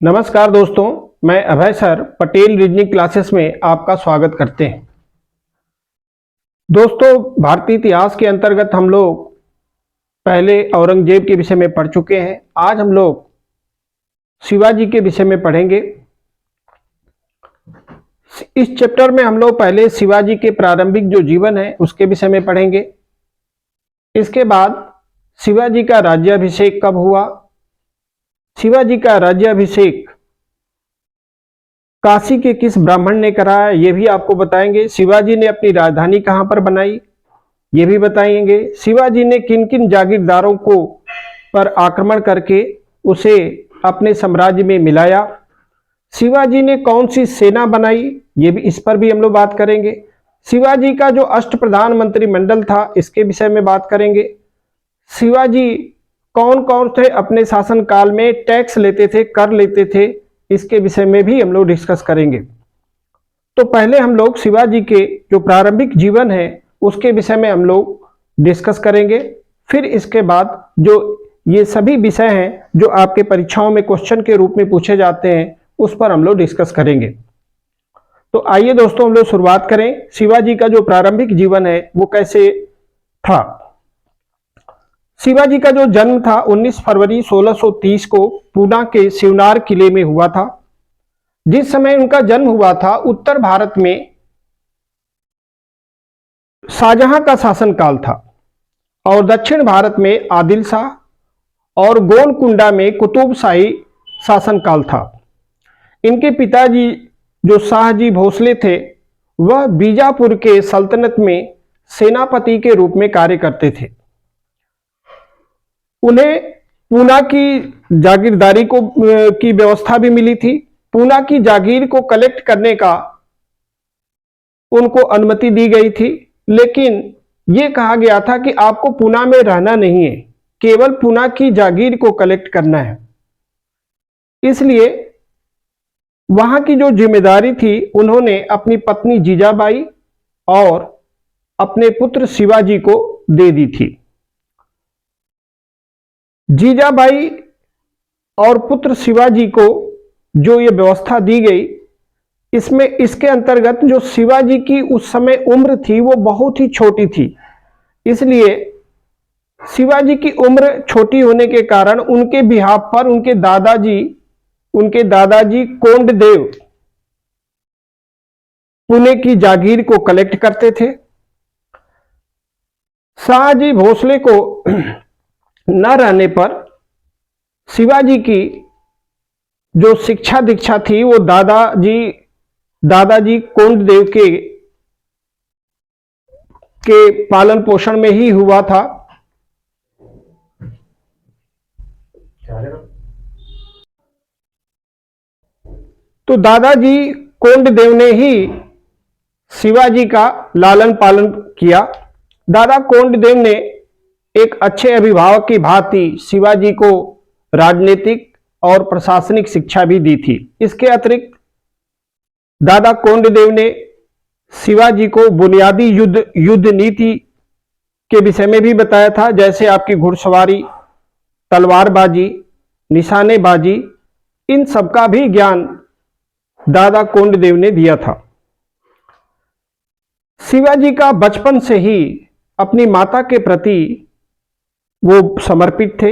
नमस्कार दोस्तों, मैं अभय सर पटेल रीजनिंग क्लासेस में आपका स्वागत करते हैं। दोस्तों, भारतीय इतिहास के अंतर्गत हम लोग पहले औरंगजेब के विषय में पढ़ चुके हैं। आज हम लोग शिवाजी के विषय में पढ़ेंगे। इस चैप्टर में हम लोग पहले शिवाजी के प्रारंभिक जो जीवन है उसके विषय में पढ़ेंगे। इसके बाद शिवाजी का राज्याभिषेक कब हुआ, शिवाजी का राज्याभिषेक काशी के किस ब्राह्मण ने कराया, ये भी आपको बताएंगे। शिवाजी ने अपनी राजधानी कहां पर बनाई, ये भी बताएंगे। शिवाजी ने किन किन जागीरदारों को पर आक्रमण करके उसे अपने साम्राज्य में मिलाया। शिवाजी ने कौन सी सेना बनाई, ये भी, इस पर भी हम लोग बात करेंगे। शिवाजी का जो अष्टप्रधान मंत्रिमंडल था, इसके विषय में बात करेंगे। शिवाजी कौन कौन थे अपने शासन काल में टैक्स लेते थे, कर लेते थे, इसके विषय में भी हम लोग डिस्कस करेंगे। तो पहले हम लोग शिवाजी के जो प्रारंभिक जीवन है उसके विषय में हम लोग डिस्कस करेंगे। फिर इसके बाद जो ये सभी विषय हैं जो आपके परीक्षाओं में क्वेश्चन के रूप में पूछे जाते हैं उस पर हम लोग डिस्कस करेंगे। तो आइए दोस्तों, हम लोग शुरुआत करें। शिवाजी का जो प्रारंभिक जीवन है वो कैसे था। शिवाजी का जो जन्म था 19 फरवरी 1630 को पूना के शिवनार किले में हुआ था। जिस समय उनका जन्म हुआ था उत्तर भारत में शाहजहां का शासनकाल था और दक्षिण भारत में आदिल शाह और गोलकुंडा में कुतुब शाही शासनकाल था। इनके पिताजी जो शाहजी भोसले थे वह बीजापुर के सल्तनत में सेनापति के रूप में कार्य करते थे। उन्हें पूना की जागीरदारी की व्यवस्था भी मिली थी। पूना की जागीर को कलेक्ट करने का उनको अनुमति दी गई थी, लेकिन यह कहा गया था कि आपको पूना में रहना नहीं है, केवल पूना की जागीर को कलेक्ट करना है। इसलिए वहां की जो जिम्मेदारी थी उन्होंने अपनी पत्नी जीजाबाई और अपने पुत्र शिवाजी को दे दी थी। जीजाबाई और पुत्र शिवाजी को जो ये व्यवस्था दी गई, इसमें इसके अंतर्गत जो शिवाजी की उस समय उम्र थी वो बहुत ही छोटी थी। इसलिए शिवाजी की उम्र छोटी होने के कारण उनके बिहाफ पर उनके दादाजी कोंडदेव पुणे की जागीर को कलेक्ट करते थे। शाहजी भोसले को न रहने पर शिवाजी की जो शिक्षा दीक्षा थी वो दादाजी कोंडदेव के पालन पोषण में ही हुआ था। तो दादाजी कोंडदेव ने ही शिवाजी का लालन पालन किया। दादा कोंडदेव ने एक अच्छे अभिभावक की भांति शिवाजी को राजनीतिक और प्रशासनिक शिक्षा भी दी थी। इसके अतिरिक्त दादा कोंडदेव ने शिवाजी को बुनियादी युद्ध नीति के विषय में भी बताया था, जैसे आपकी घुड़सवारी, तलवारबाजी, निशानेबाजी, इन सब का भी ज्ञान दादा कोंडदेव ने दिया था। शिवाजी का बचपन से ही अपनी माता के प्रति वो समर्पित थे।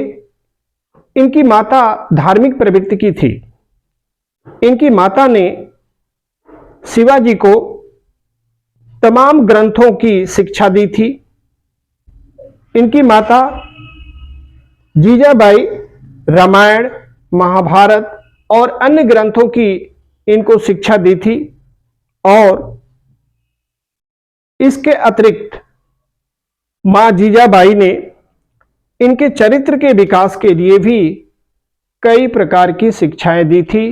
इनकी माता धार्मिक प्रवृत्ति की थी। इनकी माता ने शिवाजी को तमाम ग्रंथों की शिक्षा दी थी। इनकी माता जीजाबाई रामायण, महाभारत और अन्य ग्रंथों की इनको शिक्षा दी थी। और इसके अतिरिक्त मां जीजाबाई ने इनके चरित्र के विकास के लिए भी कई प्रकार की शिक्षाएं दी थी।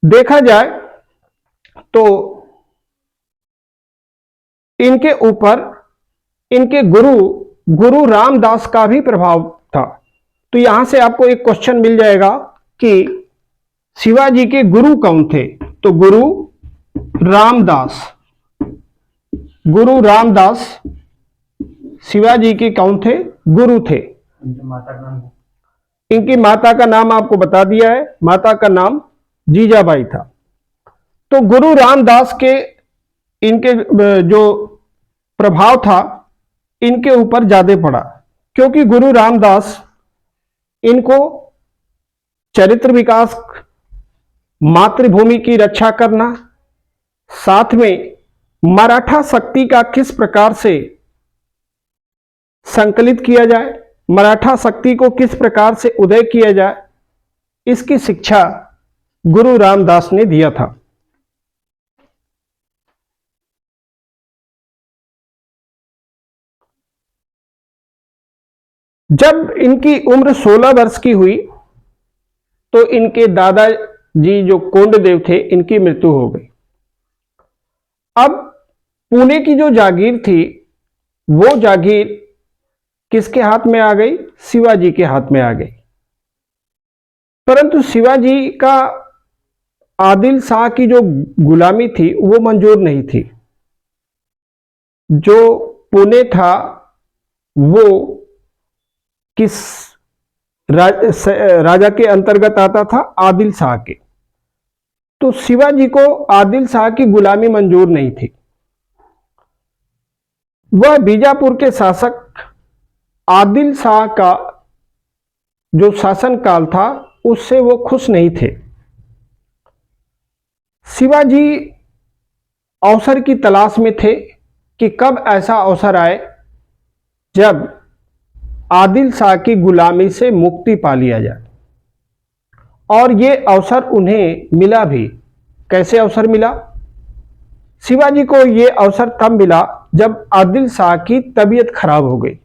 देखा जाए तो इनके ऊपर इनके गुरु रामदास का भी प्रभाव था। तो यहां से आपको एक क्वेश्चन मिल जाएगा कि शिवाजी के गुरु कौन थे। तो गुरु रामदास शिवाजी के कौन थे? गुरु थे। इनकी माता का नाम आपको बता दिया है, माता का नाम जीजाबाई था। तो गुरु रामदास के इनके जो प्रभाव था इनके ऊपर ज्यादा पड़ा, क्योंकि गुरु रामदास इनको चरित्र विकास, मातृभूमि की रक्षा करना, साथ में मराठा शक्ति का किस प्रकार से संकलित किया जाए, मराठा शक्ति को किस प्रकार से उदय किया जाए, इसकी शिक्षा गुरु रामदास ने दिया था। जब इनकी उम्र 16 वर्ष की हुई तो इनके दादाजी जो कोंडदेव थे इनकी मृत्यु हो गई। अब पुणे की जो जागीर थी वो जागीर किसके हाथ में आ गई? शिवाजी के हाथ में आ गई। परंतु शिवाजी का आदिल शाह की जो गुलामी थी वो मंजूर नहीं थी। जो पुणे था वो किस राजा के अंतर्गत आता था? आदिल शाह के। तो शिवाजी को आदिल शाह की गुलामी मंजूर नहीं थी। वह बीजापुर के शासक आदिल शाह का जो शासन काल था उससे वो खुश नहीं थे। शिवाजी अवसर की तलाश में थे कि कब ऐसा अवसर आए जब आदिल शाह की गुलामी से मुक्ति पा लिया जाए, और ये अवसर उन्हें मिला भी। कैसे अवसर मिला? शिवाजी को ये अवसर तब मिला जब आदिल शाह की तबीयत खराब हो गई।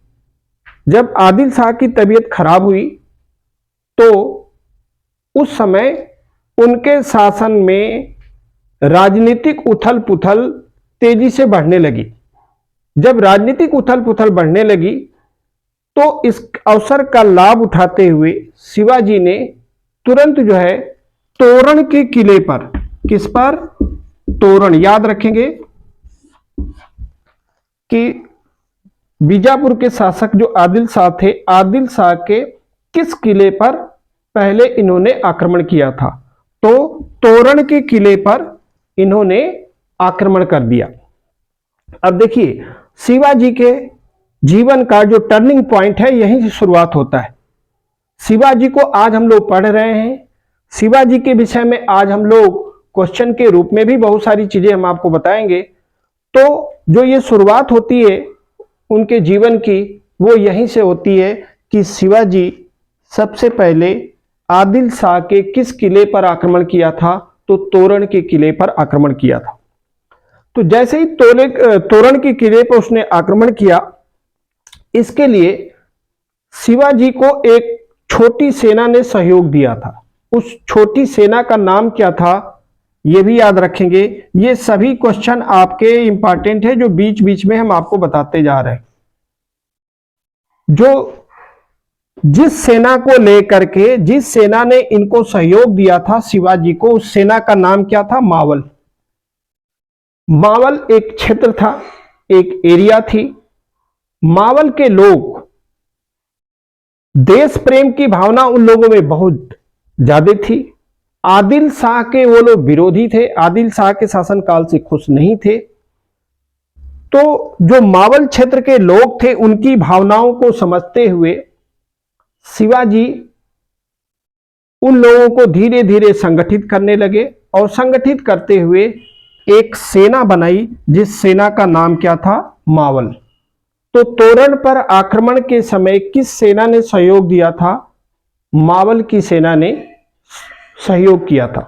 जब आदिल शाह की तबीयत खराब हुई तो उस समय उनके शासन में राजनीतिक उथल पुथल तेजी से बढ़ने लगी। जब राजनीतिक उथल पुथल बढ़ने लगी तो इस अवसर का लाभ उठाते हुए शिवाजी ने तुरंत जो है तोरण के किले पर, किस पर? तोरण, याद रखेंगे कि बीजापुर के शासक जो आदिल शाह थे, आदिल शाह के किस किले पर पहले इन्होंने आक्रमण किया था? तो तोरण के किले पर इन्होंने आक्रमण कर दिया। अब देखिए शिवाजी के जीवन का जो टर्निंग पॉइंट है यहीं से शुरुआत होता है। शिवाजी को आज हम लोग पढ़ रहे हैं, शिवाजी के विषय में आज हम लोग क्वेश्चन के रूप में भी बहुत सारी चीजें हम आपको बताएंगे। तो जो ये शुरुआत होती है उनके जीवन की वो यहीं से होती है कि शिवाजी सबसे पहले आदिल शाह के किस किले पर आक्रमण किया था? तो तोरण के किले पर आक्रमण किया था। तो जैसे ही तोरण के किले पर उसने आक्रमण किया, इसके लिए शिवाजी को एक छोटी सेना ने सहयोग दिया था। उस छोटी सेना का नाम क्या था ये भी याद रखेंगे। ये सभी क्वेश्चन आपके इंपॉर्टेंट है जो बीच बीच में हम आपको बताते जा रहे हैं। जो जिस सेना को लेकर के, जिस सेना ने इनको सहयोग दिया था शिवाजी को, उस सेना का नाम क्या था? मावल। मावल एक क्षेत्र था, एक एरिया थी। मावल के लोग, देश प्रेम की भावना उन लोगों में बहुत ज्यादा थी। आदिल शाह के वो लोग विरोधी थे, आदिल शाह के शासन काल से खुश नहीं थे। तो जो मावल क्षेत्र के लोग थे उनकी भावनाओं को समझते हुए शिवाजी उन लोगों को धीरे धीरे संगठित करने लगे, और संगठित करते हुए एक सेना बनाई जिस सेना का नाम क्या था? मावल। तो तोरण पर आक्रमण के समय किस सेना ने सहयोग दिया था? मावल की सेना ने सहयोग किया था।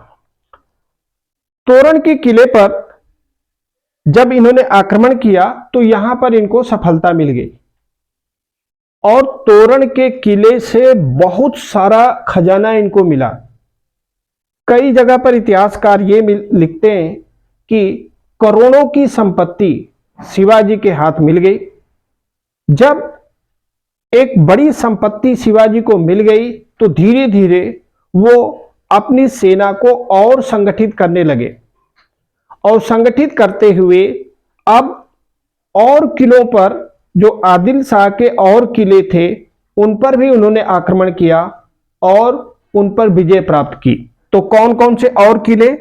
तोरण के किले पर जब इन्होंने आक्रमण किया तो यहां पर इनको सफलता मिल गई, और तोरण के किले से बहुत सारा खजाना इनको मिला। कई जगह पर इतिहासकार ये लिखते हैं कि करोड़ों की संपत्ति शिवाजी के हाथ मिल गई। जब एक बड़ी संपत्ति शिवाजी को मिल गई तो धीरे धीरे वो अपनी सेना को और संगठित करने लगे, और संगठित करते हुए अब और किलों पर, जो आदिल शाह के और किले थे उन पर भी उन्होंने आक्रमण किया, और उन पर विजय प्राप्त की। तो कौन कौन से और किले?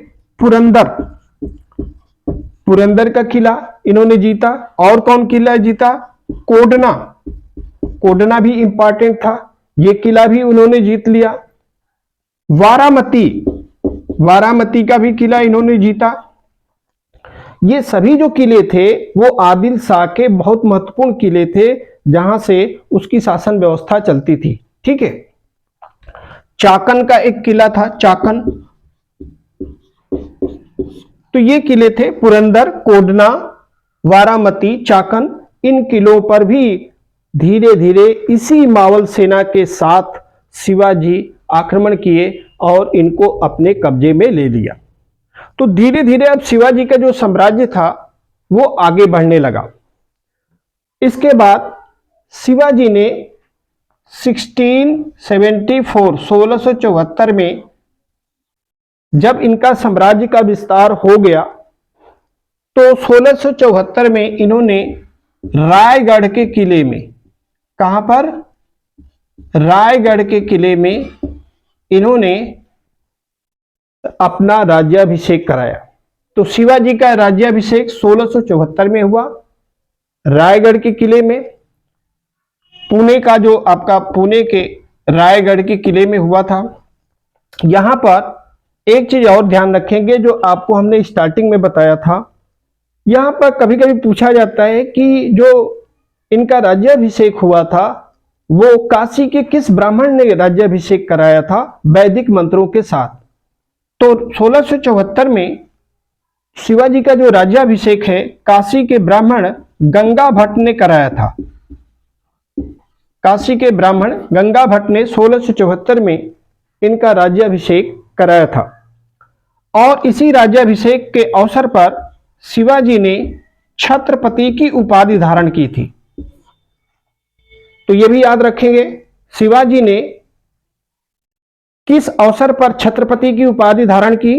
पुरंदर का किला इन्होंने जीता। और कौन किला जीता? कोडना भी इंपॉर्टेंट था, ये किला भी उन्होंने जीत लिया। वारामती का भी किला इन्होंने जीता। ये सभी जो किले थे वो आदिल शाह के बहुत महत्वपूर्ण किले थे, जहां से उसकी शासन व्यवस्था चलती थी। ठीक है। चाकन का एक किला था, चाकन। तो ये किले थे पुरंदर, कोडना, वारामती, चाकन। इन किलों पर भी धीरे धीरे इसी मावल सेना के साथ शिवाजी आक्रमण किए और इनको अपने कब्जे में ले लिया। तो धीरे धीरे अब शिवाजी का जो साम्राज्य था वो आगे बढ़ने लगा। इसके बाद शिवाजी ने 1674 में जब इनका साम्राज्य का विस्तार हो गया तो 1674 में इन्होंने रायगढ़ के किले में, कहां पर? रायगढ़ के किले में इन्होंने अपना राज्याभिषेक कराया। तो शिवाजी का राज्याभिषेक 1674 में हुआ रायगढ़ के किले में। पुणे का जो आपका पुणे के रायगढ़ के किले में हुआ था। यहां पर एक चीज और ध्यान रखेंगे जो आपको हमने स्टार्टिंग में बताया था। यहां पर कभी कभी पूछा जाता है कि जो इनका राज्याभिषेक हुआ था वो काशी के किस ब्राह्मण ने राज्याभिषेक कराया था? वैदिक मंत्रों के साथ। तो 1674 में शिवाजी का जो राज्याभिषेक है काशी के ब्राह्मण गंगा भट्ट ने कराया था। काशी के ब्राह्मण गंगा भट्ट ने 1674 में इनका राज्याभिषेक कराया था। और इसी राज्याभिषेक के अवसर पर शिवाजी ने छत्रपति की उपाधि धारण की थी। तो यह भी याद रखेंगे, शिवाजी ने किस अवसर पर छत्रपति की उपाधि धारण की?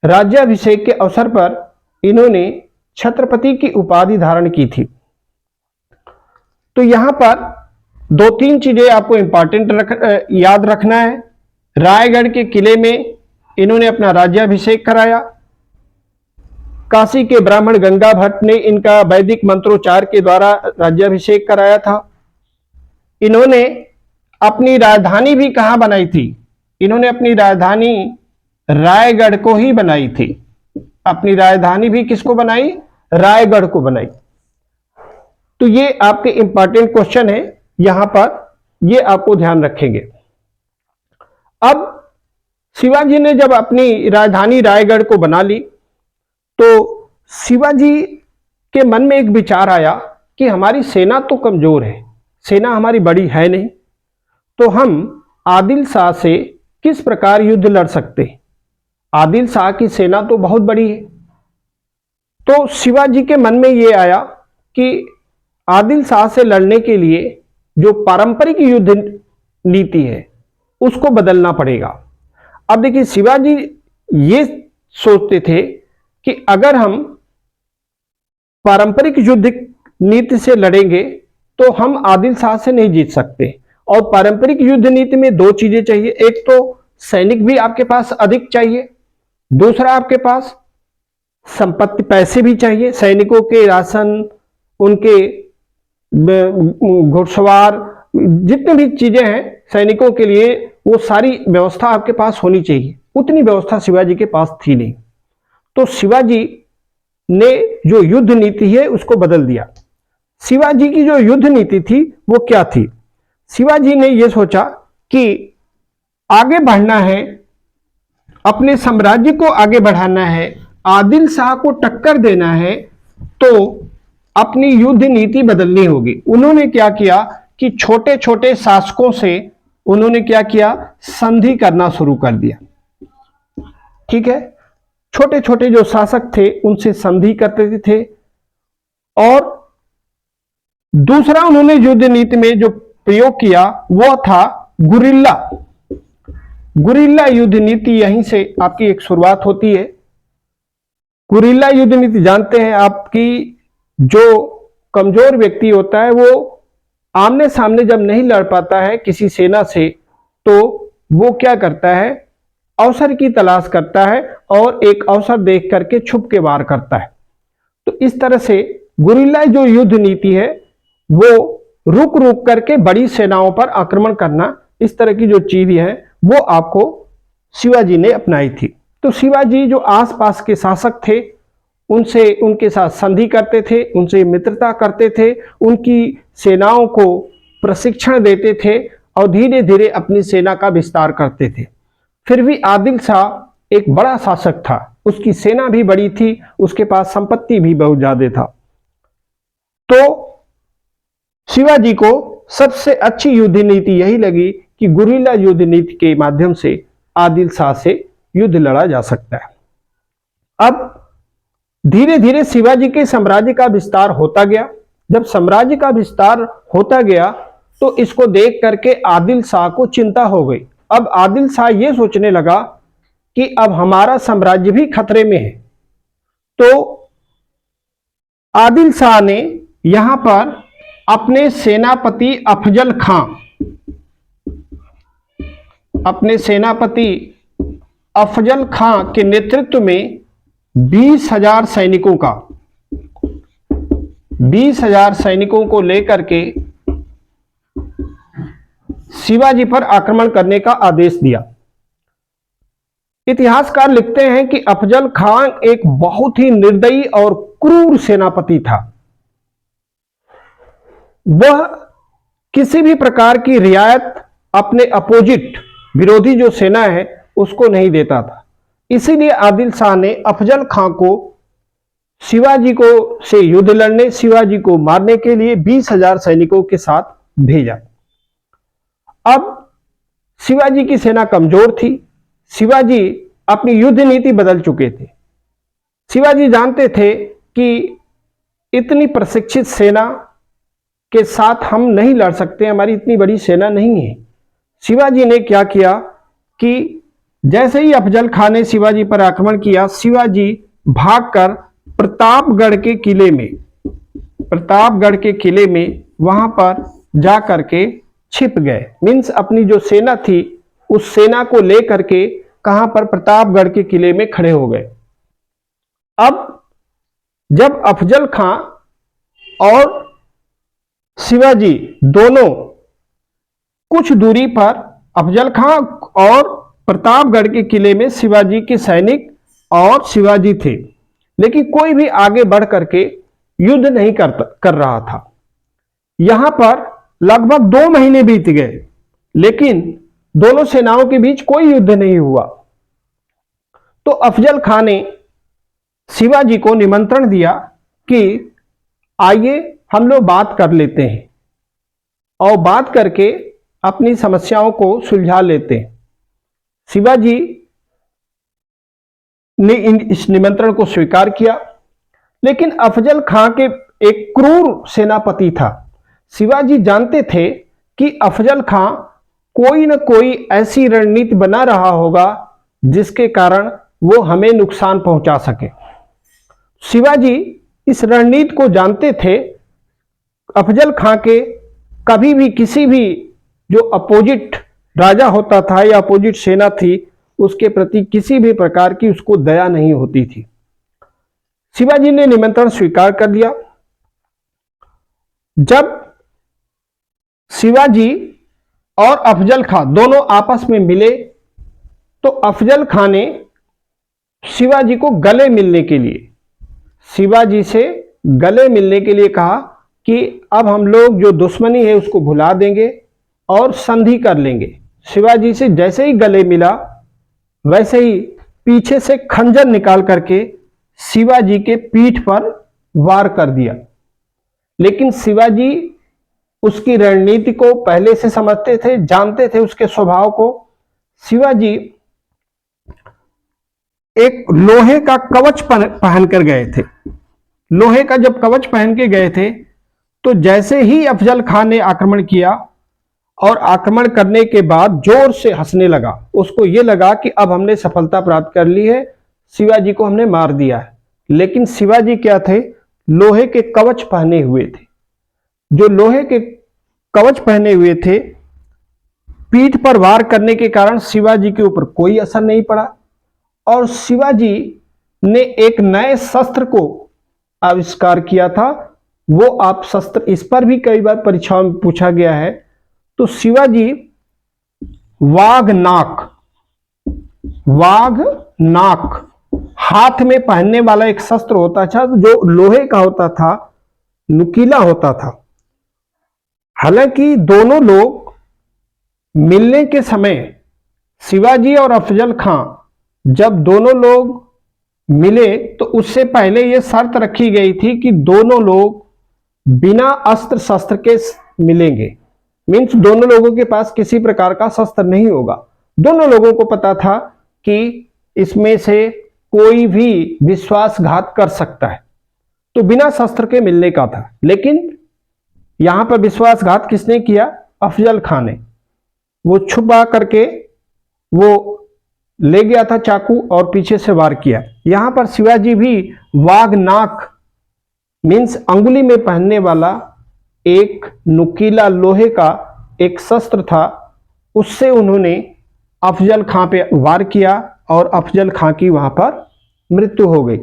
राज्याभिषेक के अवसर पर इन्होंने छत्रपति की उपाधि धारण की थी। तो यहां पर दो तीन चीजें आपको इंपॉर्टेंट याद रखना है। रायगढ़ के किले में इन्होंने अपना राज्याभिषेक कराया। काशी के ब्राह्मण गंगा भट्ट ने इनका वैदिक मंत्रोच्चार के द्वारा राज्याभिषेक कराया था। इन्होंने अपनी राजधानी भी कहां बनाई थी? इन्होंने अपनी राजधानी रायगढ़ को ही बनाई थी। अपनी राजधानी भी किसको बनाई? रायगढ़ को बनाई। तो ये आपके इंपॉर्टेंट क्वेश्चन है, यहां पर ये आपको ध्यान रखेंगे। अब शिवाजी ने जब अपनी राजधानी रायगढ़ को बना ली तो शिवाजी के मन में एक विचार आया कि हमारी सेना तो कमजोर है, सेना हमारी बड़ी है नहीं, तो हम आदिल शाह से किस प्रकार युद्ध लड़ सकते हैं? आदिल शाह की सेना तो बहुत बड़ी है। तो शिवाजी के मन में यह आया कि आदिल शाह से लड़ने के लिए जो पारंपरिक युद्ध नीति है उसको बदलना पड़ेगा। अब देखिए, शिवाजी ये सोचते थे कि अगर हम पारंपरिक युद्ध नीति से लड़ेंगे तो हम आदिल शाह से नहीं जीत सकते। और पारंपरिक युद्ध नीति में दो चीजें चाहिए, एक तो सैनिक भी आपके पास अधिक चाहिए, दूसरा आपके पास संपत्ति पैसे भी चाहिए। सैनिकों के राशन, उनके घुड़सवार, जितनी भी चीजें हैं सैनिकों के लिए, वो सारी व्यवस्था आपके पास होनी चाहिए। उतनी व्यवस्था शिवाजी के पास थी नहीं। तो शिवाजी ने जो युद्ध नीति है उसको बदल दिया। शिवाजी की जो युद्ध नीति थी वो क्या थी? शिवाजी ने यह सोचा कि आगे बढ़ना है, अपने साम्राज्य को आगे बढ़ाना है, आदिल शाह को टक्कर देना है, तो अपनी युद्ध नीति बदलनी होगी। उन्होंने क्या किया कि छोटे छोटे शासकों से उन्होंने क्या किया? संधि करना शुरू कर दिया। ठीक है, छोटे छोटे जो शासक थे उनसे संधि करते थे। और दूसरा उन्होंने युद्ध नीति में जो प्रयोग किया वो था गुरिल्ला युद्ध नीति। यहीं से आपकी एक शुरुआत होती है। गुरिल्ला युद्ध नीति जानते हैं आपकी, जो कमजोर व्यक्ति होता है वो आमने सामने जब नहीं लड़ पाता है किसी सेना से, तो वो क्या करता है, अवसर की तलाश करता है और एक अवसर देख करके छुप के वार करता है। तो इस तरह से गुरिल्ला जो युद्ध नीति है वो रुक रुक करके बड़ी सेनाओं पर आक्रमण करना, इस तरह की जो चीज है वो आपको शिवाजी ने अपनाई थी। तो शिवाजी जो आसपास के शासक थे उनसे, उनके साथ संधि करते थे, उनसे मित्रता करते थे, उनकी सेनाओं को प्रशिक्षण देते थे और धीरे धीरे अपनी सेना का विस्तार करते थे। फिर भी आदिल शाह एक बड़ा शासक था, उसकी सेना भी बड़ी थी, उसके पास संपत्ति भी बहुत ज्यादा था। तो शिवाजी को सबसे अच्छी युद्ध नीति यही लगी कि गुरिल्ला युद्ध नीति के माध्यम से आदिल शाह से युद्ध लड़ा जा सकता है। अब धीरे धीरे शिवाजी के साम्राज्य का विस्तार होता गया। जब साम्राज्य का विस्तार होता गया तो इसको देख करके आदिल शाह को चिंता हो गई। अब आदिल शाह ये सोचने लगा कि अब हमारा साम्राज्य भी खतरे में है। तो आदिल शाह ने यहां पर अपने सेनापति अफजल खां के नेतृत्व में 20,000 सैनिकों को लेकर के शिवाजी पर आक्रमण करने का आदेश दिया। इतिहासकार लिखते हैं कि अफजल खां एक बहुत ही निर्दयी और क्रूर सेनापति था। वह किसी भी प्रकार की रियायत अपने अपोजिट, विरोधी जो सेना है, उसको नहीं देता था। इसीलिए आदिल शाह ने अफजल खां को शिवाजी को से युद्ध लड़ने, शिवाजी को मारने के लिए 20,000 सैनिकों के साथ भेजा। अब शिवाजी की सेना कमजोर थी। शिवाजी अपनी युद्ध नीति बदल चुके थे। शिवाजी जानते थे कि इतनी प्रशिक्षित सेना के साथ हम नहीं लड़ सकते, हमारी इतनी बड़ी सेना नहीं है। शिवाजी ने क्या किया कि जैसे ही अफजल खां ने शिवाजी पर आक्रमण किया, शिवाजी भागकर प्रतापगढ़ के किले में वहां पर जा करके छिप गए। मीन्स अपनी जो सेना थी उस सेना को लेकर के कहां पर, प्रतापगढ़ के किले में खड़े हो गए। अब जब अफजल खां और शिवाजी दोनों कुछ दूरी पर, अफजल खां और प्रतापगढ़ के किले में शिवाजी के सैनिक और शिवाजी थे, लेकिन कोई भी आगे बढ़ करके युद्ध नहीं कर रहा था। यहां पर लगभग 2 महीने बीत गए, लेकिन दोनों सेनाओं के बीच कोई युद्ध नहीं हुआ। तो अफजल खां ने शिवाजी को निमंत्रण दिया कि आइए हम लोग बात कर लेते हैं और बात करके अपनी समस्याओं को सुलझा लेते हैं। शिवाजी ने इस निमंत्रण को स्वीकार किया, लेकिन अफजल खां के एक क्रूर सेनापति था। शिवाजी जानते थे कि अफजल खां कोई न कोई ऐसी रणनीति बना रहा होगा जिसके कारण वो हमें नुकसान पहुंचा सके। शिवाजी इस रणनीति को जानते थे। अफजल खां के कभी भी किसी भी जो अपोजिट राजा होता था या अपोजिट सेना थी, उसके प्रति किसी भी प्रकार की उसको दया नहीं होती थी। शिवाजी ने निमंत्रण स्वीकार कर लिया। जब शिवाजी और अफजल खां दोनों आपस में मिले तो अफजल खां ने शिवाजी को गले मिलने के लिए, शिवाजी से गले मिलने के लिए कहा कि अब हम लोग जो दुश्मनी है उसको भुला देंगे और संधि कर लेंगे। शिवाजी से जैसे ही गले मिला, वैसे ही पीछे से खंजर निकाल करके शिवाजी के पीठ पर वार कर दिया। लेकिन शिवाजी उसकी रणनीति को पहले से समझते थे, जानते थे उसके स्वभाव को। शिवाजी एक लोहे का कवच पहन कर गए थे। लोहे का जब कवच पहन के गए थे तो जैसे ही अफजल खां ने आक्रमण किया और आक्रमण करने के बाद जोर से हंसने लगा। उसको यह लगा कि अब हमने सफलता प्राप्त कर ली है, शिवाजी को हमने मार दिया है। लेकिन शिवाजी क्या थे? लोहे के कवच पहने हुए थे। जो लोहे के कवच पहने हुए थे, पीठ पर वार करने के कारण शिवाजी के ऊपर कोई असर नहीं पड़ा और शिवाजी ने एक नए शस्त्र को आविष्कार किया था। वो आप शस्त्र, इस पर भी कई बार परीक्षाओं में पूछा गया है। तो शिवाजी वाघ नाक हाथ में पहनने वाला एक शस्त्र होता था जो लोहे का होता था, नुकीला होता था। हालांकि दोनों लोग मिलने के समय, शिवाजी और अफजल खां जब दोनों लोग मिले तो उससे पहले यह शर्त रखी गई थी कि दोनों लोग बिना अस्त्र शस्त्र के मिलेंगे। मीन्स दोनों लोगों के पास किसी प्रकार का शस्त्र नहीं होगा। दोनों लोगों को पता था कि इसमें से कोई भी विश्वासघात कर सकता है, तो बिना शस्त्र के मिलने का था। लेकिन यहां पर विश्वासघात किसने किया? अफजल खां ने। वो छुपा करके वो ले गया था चाकू और पीछे से वार किया। यहां पर शिवाजी भी वाघ नाक मीन्स अंगुली में पहनने वाला एक नुकीला लोहे का एक शस्त्र था, उससे उन्होंने अफजल खां पे वार किया और अफजल खां की वहां पर मृत्यु हो गई।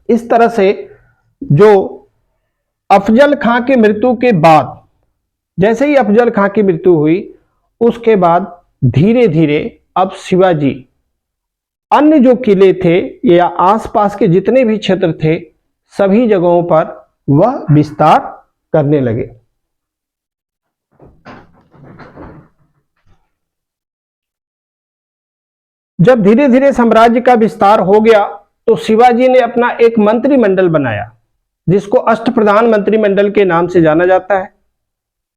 इस तरह से जो अफजल खां की मृत्यु के बाद, जैसे ही अफजल खां की मृत्यु हुई उसके बाद धीरे धीरे अब शिवाजी अन्य जो किले थे या आसपास के जितने भी क्षेत्र थे सभी जगहों पर वह विस्तार करने लगे। जब धीरे धीरे साम्राज्य का विस्तार हो गया तो शिवाजी ने अपना एक मंत्रिमंडल बनाया जिसको अष्टप्रधान मंत्रिमंडल के नाम से जाना जाता है।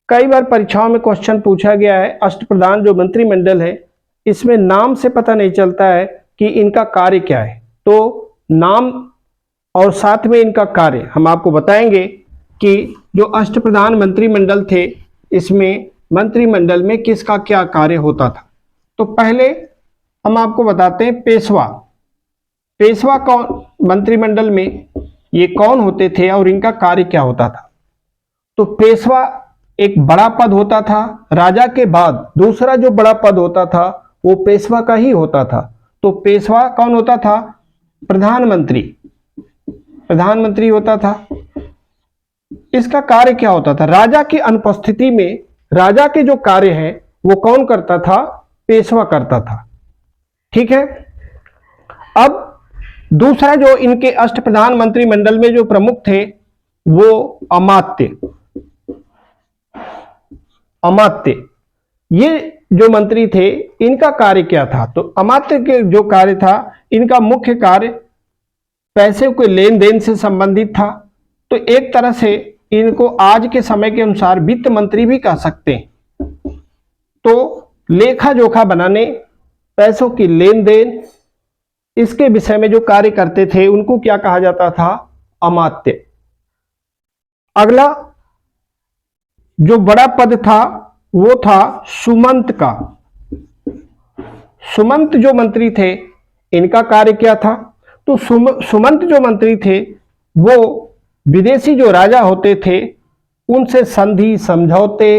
कई बार परीक्षाओं में क्वेश्चन पूछा गया है, अष्टप्रधान जो मंत्रिमंडल है इसमें नाम से पता नहीं चलता है कि इनका कार्य क्या है, तो नाम और साथ में इनका कार्य हम आपको बताएंगे कि जो अष्टप्रधान मंत्रिमंडल थे इसमें मंत्रिमंडल में किसका क्या कार्य होता था। तो पहले हम आपको बताते हैं पेशवा कौन, मंत्रिमंडल में ये कौन होते थे और इनका कार्य क्या होता था। तो पेशवा एक बड़ा पद होता था, राजा के बाद दूसरा जो बड़ा पद होता था वो पेशवा का ही होता था। तो पेशवा कौन होता था? प्रधानमंत्री होता था। इसका कार्य क्या होता था? राजा की अनुपस्थिति में राजा के जो कार्य है वो कौन करता था? पेशवा करता था। ठीक है। अब दूसरा जो इनके अष्टप्रधान मंत्रिमंडल में जो प्रमुख थे वो अमात्य, ये जो मंत्री थे इनका कार्य क्या था? तो अमात्य के जो कार्य था, इनका मुख्य कार्य पैसे के लेन देन से संबंधित था। तो एक तरह से इनको आज के समय के अनुसार वित्त मंत्री भी कह सकते हैं। तो लेखा जोखा बनाने, पैसों की लेन देन, इसके विषय में जो कार्य करते थे उनको क्या कहा जाता था? अमात्य। अगला जो बड़ा पद था वो था सुमंत का। सुमंत जो मंत्री थे इनका कार्य क्या था? तो सुमंत जो मंत्री थे वो विदेशी जो राजा होते थे उनसे संधि समझौते,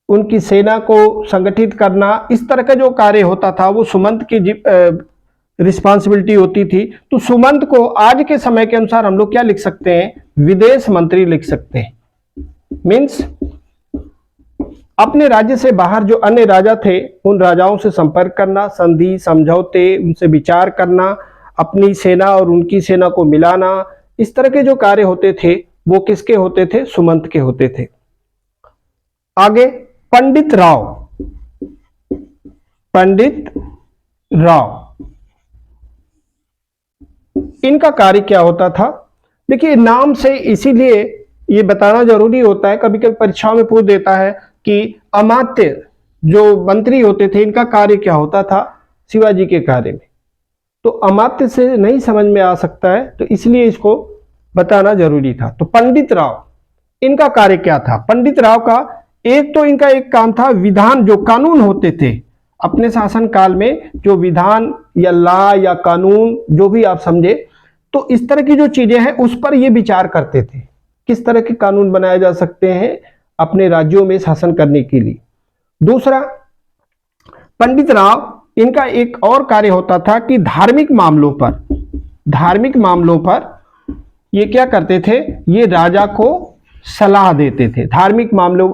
उनकी सेना को संगठित करना, इस तरह का जो कार्य होता था वो सुमंत की रिस्पॉन्सिबिलिटी होती थी। तो सुमंत को आज के समय के अनुसार हम लोग क्या लिख सकते हैं? विदेश मंत्री लिख सकते हैं। मीन्स अपने राज्य से बाहर जो अन्य राजा थे उन राजाओं से संपर्क करना, संधि समझौते, उनसे विचार करना, अपनी सेना और उनकी सेना को मिलाना, इस तरह के जो कार्य होते थे वो किसके होते थे? सुमंत के होते थे। आगे पंडित राव, इनका कार्य क्या होता था? देखिए नाम से इसीलिए ये बताना जरूरी होता है, कभी कभी परीक्षाओं में पूछ देता है कि अमात्य जो मंत्री होते थे इनका कार्य क्या होता था शिवाजी के कार्य में। तो अमात्य से नहीं समझ में आ सकता है, तो इसलिए इसको बताना जरूरी था। तो पंडित राव, इनका कार्य क्या था? पंडित राव का इनका एक काम था, विधान जो कानून होते थे अपने शासन काल में, जो विधान या लॉ या कानून जो भी आप समझे, तो इस तरह की जो चीजें हैं उस पर ये विचार करते थे, किस तरह के कानून बनाए जा सकते हैं अपने राज्यों में शासन करने के लिए। दूसरा, पंडित राव इनका एक और कार्य होता था कि धार्मिक मामलों पर ये क्या करते थे, ये राजा को सलाह देते थे। धार्मिक मामलों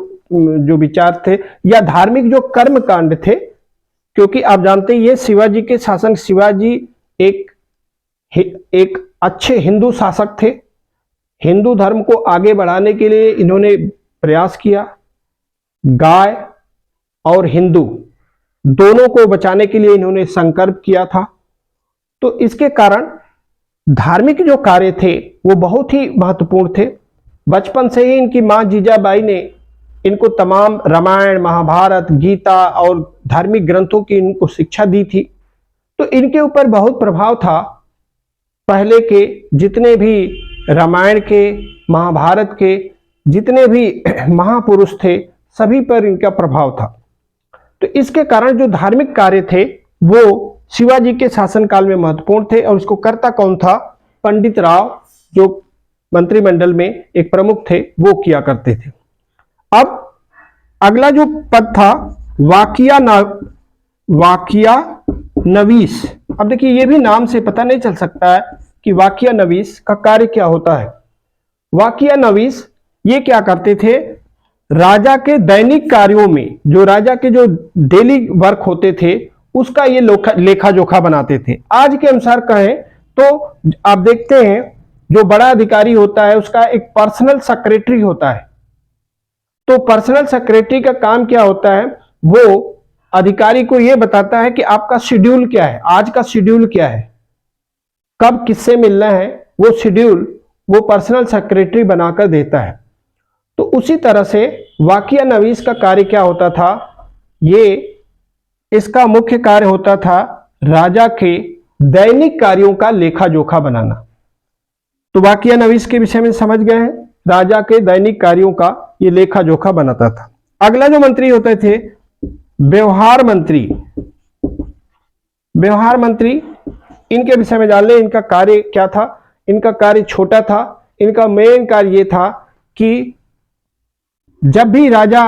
जो विचार थे या धार्मिक जो कर्म कांड थे, क्योंकि आप जानते हैं ये शिवाजी के शासन, शिवाजी एक अच्छे हिंदू शासक थे। हिंदू धर्म को आगे बढ़ाने के लिए इन्होंने प्रयास किया। गाय और हिंदू दोनों को बचाने के लिए इन्होंने संकल्प किया था। तो इसके कारण धार्मिक जो कार्य थे वो बहुत ही महत्वपूर्ण थे। बचपन से ही इनकी मां जीजाबाई ने इनको तमाम रामायण, महाभारत, गीता और धार्मिक ग्रंथों की इनको शिक्षा दी थी। तो इनके ऊपर बहुत प्रभाव था। पहले के जितने भी रामायण के, महाभारत के जितने भी महापुरुष थे, सभी पर इनका प्रभाव था। तो इसके कारण जो धार्मिक कार्य थे वो शिवाजी के शासनकाल में महत्वपूर्ण थे। और इसको करता कौन था? पंडित राव, जो मंत्रिमंडल में एक प्रमुख थे, वो किया करते थे। अब अगला जो पद था वाकिया नवीस। अब देखिए, ये भी नाम से पता नहीं चल सकता है कि वाकिया नवीस का कार्य क्या होता है। वाकिया नवीस ये क्या करते थे? राजा के दैनिक कार्यों में, जो राजा के जो डेली वर्क होते थे, उसका ये लेखा जोखा बनाते थे। आज के अनुसार कहें तो आप देखते हैं जो बड़ा अधिकारी होता है उसका एक पर्सनल सेक्रेटरी होता है। तो पर्सनल सेक्रेटरी का काम क्या होता है? वो अधिकारी को यह बताता है कि आपका शेड्यूल क्या है, आज का शेड्यूल क्या है, कब किससे मिलना है, वो शेड्यूल वो पर्सनल सेक्रेटरी बनाकर देता है। तो उसी तरह से वाकिया नवीस का कार्य क्या होता था? ये इसका मुख्य कार्य होता था राजा के दैनिक कार्यों का लेखा जोखा बनाना। तो वाकिया नवीस के विषय में समझ गए हैं, राजा के दैनिक कार्यों का ये लेखा जोखा बनाता था। अगला जो मंत्री होते थे व्यवहार मंत्री। व्यवहार मंत्री, इनके विषय में जान ले, इनका कार्य क्या था? इनका कार्य छोटा था। इनका मेन कार्य ये था कि जब भी राजा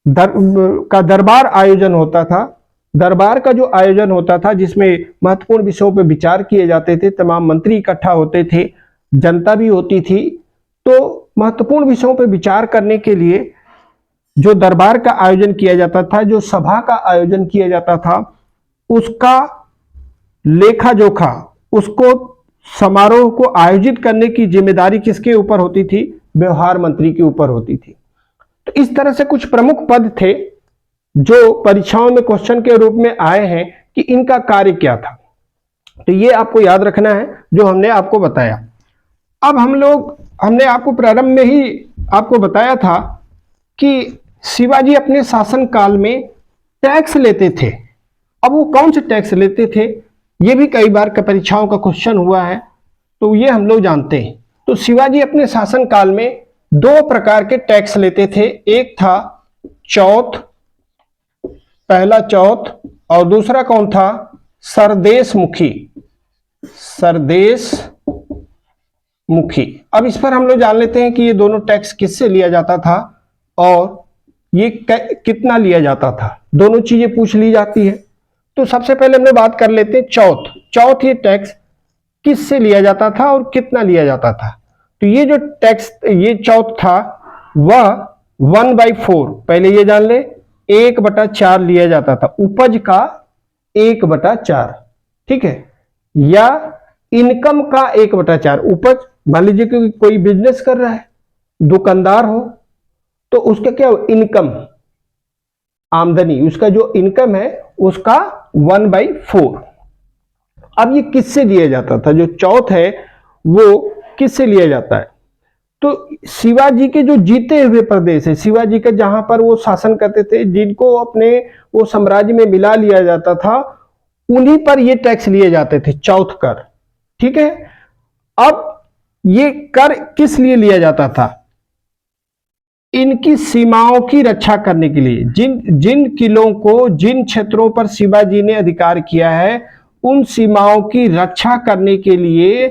का दरबार आयोजन होता था, दरबार का जो आयोजन होता था जिसमें महत्वपूर्ण विषयों पर विचार किए जाते थे, तमाम मंत्री इकट्ठा होते थे, जनता भी होती थी, तो महत्वपूर्ण विषयों पर विचार करने के लिए जो दरबार का आयोजन किया जाता था, जो सभा का आयोजन किया जाता था, उसका लेखा जोखा, उसको समारोह को आयोजित करने की जिम्मेदारी किसके ऊपर होती थी? व्यवहार मंत्री के ऊपर होती थी। तो इस तरह से कुछ प्रमुख पद थे जो परीक्षाओं में क्वेश्चन के रूप में आए हैं कि इनका कार्य क्या था। तो ये आपको याद रखना है जो हमने आपको बताया। अब हमने आपको प्रारंभ में ही आपको बताया था कि शिवाजी अपने शासन काल में टैक्स लेते थे। अब वो कौन से टैक्स लेते थे, ये भी कई बार का परीक्षाओं का क्वेश्चन हुआ है, तो ये हम लोग जानते हैं। तो शिवाजी अपने शासन काल में दो प्रकार के टैक्स लेते थे। एक था चौथ, पहला चौथ, और दूसरा कौन था? सरदेश मुखी। अब इस पर हम लोग जान लेते हैं कि ये दोनों टैक्स किससे लिया जाता था और ये कितना लिया जाता था। दोनों चीजें पूछ ली जाती है। तो सबसे पहले हम लोग बात कर लेते हैं चौथ ये टैक्स किससे लिया जाता था और कितना लिया जाता था। तो ये जो टैक्स, ये चौथ था, वह 1/4, पहले ये जान ले, 1/4 लिया जाता था, उपज का 1/4, ठीक है, या इनकम का 1/4। उपज, मान लीजिए कि कोई बिजनेस कर रहा है, दुकानदार हो, तो उसका क्या हो? इनकम, आमदनी, उसका जो इनकम है उसका 1/4। अब ये किससे लिया जाता था? जो चौथ है वो किससे लिया जाता है? तो शिवाजी के जो जीते हुए प्रदेश है, शिवाजी का जहां पर वो शासन करते थे, जिनको अपने वो साम्राज्य में मिला लिया जाता था, उन्हीं पर ये टैक्स लिए जाते थे, चौथ कर, ठीक है। अब ये कर किस लिए लिया जाता था? इनकी सीमाओं की रक्षा करने के लिए। जिन किलों को, जिन क्षेत्रों पर शिवाजी ने अधिकार किया है, उन सीमाओं की रक्षा करने के लिए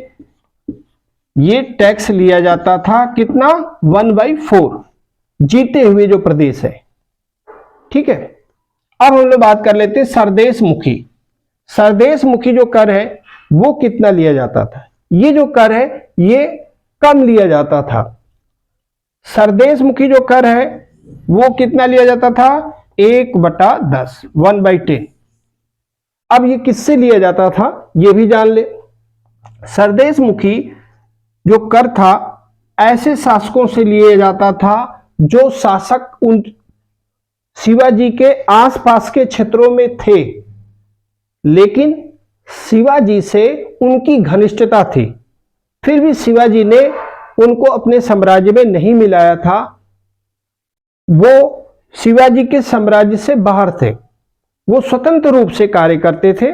ये टैक्स लिया जाता था। कितना? 1/4, जीते हुए जो प्रदेश है। ठीक है। अब हम लोग बात कर लेते हैं सरदेश मुखी। सरदेश मुखी जो कर है वो कितना लिया जाता था? ये जो कर है ये कम लिया जाता था। सरदेश मुखी जो कर है वो कितना लिया जाता था? 1/10, 1/10। अब ये किससे लिया जाता था ये भी जान ले। सरदेश मुखी जो कर था ऐसे शासकों से लिया जाता था जो शासक उन शिवाजी के आसपास के क्षेत्रों में थे, लेकिन शिवाजी से उनकी घनिष्ठता थी, फिर भी शिवाजी ने उनको अपने साम्राज्य में नहीं मिलाया था। वो शिवाजी के साम्राज्य से बाहर थे, वो स्वतंत्र रूप से कार्य करते थे।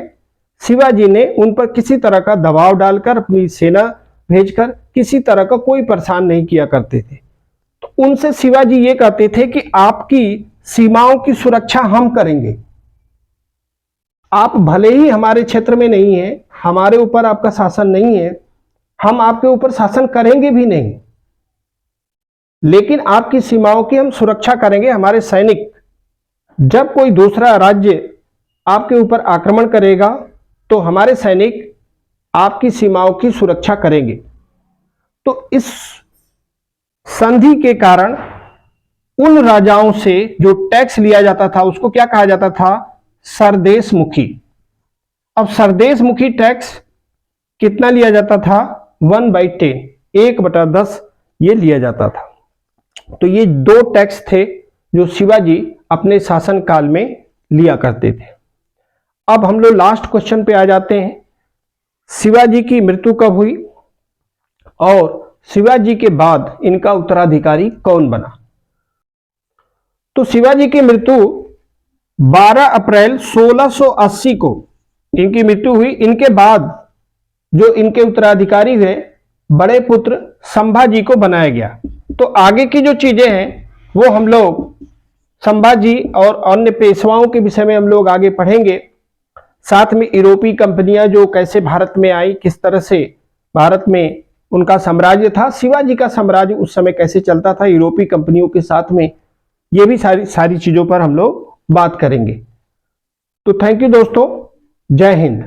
शिवाजी ने उन पर किसी तरह का दबाव डालकर, अपनी सेना भेजकर किसी तरह का कोई परेशान नहीं किया करते थे। तो उनसे शिवाजी ये कहते थे कि आपकी सीमाओं की सुरक्षा हम करेंगे। आप भले ही हमारे क्षेत्र में नहीं है, हमारे ऊपर आपका शासन नहीं है, हम आपके ऊपर शासन करेंगे भी नहीं, लेकिन आपकी सीमाओं की हम सुरक्षा करेंगे। हमारे सैनिक, जब कोई दूसरा राज्य आपके ऊपर आक्रमण करेगा तो हमारे सैनिक आपकी सीमाओं की सुरक्षा करेंगे। तो इस संधि के कारण उन राजाओं से जो टैक्स लिया जाता था उसको क्या कहा जाता था? सरदेश मुखी। अब सरदेश मुखी टैक्स कितना लिया जाता था? 1/10, 1/10 ये लिया जाता था। तो ये दो टैक्स थे जो शिवाजी अपने शासन काल में लिया करते थे। अब हम लोग लास्ट क्वेश्चन पे आ जाते हैं। शिवाजी की मृत्यु कब हुई और शिवाजी के बाद इनका उत्तराधिकारी कौन बना? तो शिवाजी की मृत्यु 12 अप्रैल 1680 को इनकी मृत्यु हुई। इनके बाद जो इनके उत्तराधिकारी हुए बड़े पुत्र संभाजी को बनाया गया। तो आगे की जो चीजें हैं वो हम लोग संभाजी और अन्य पेशवाओं के विषय में हम लोग आगे पढ़ेंगे। साथ में यूरोपीय कंपनियां जो कैसे भारत में आई, किस तरह से भारत में उनका साम्राज्य था, शिवाजी का साम्राज्य उस समय कैसे चलता था यूरोपीय कंपनियों के साथ में, ये भी सारी चीजों पर हम लोग बात करेंगे। तो थैंक यू दोस्तों, जय हिंद।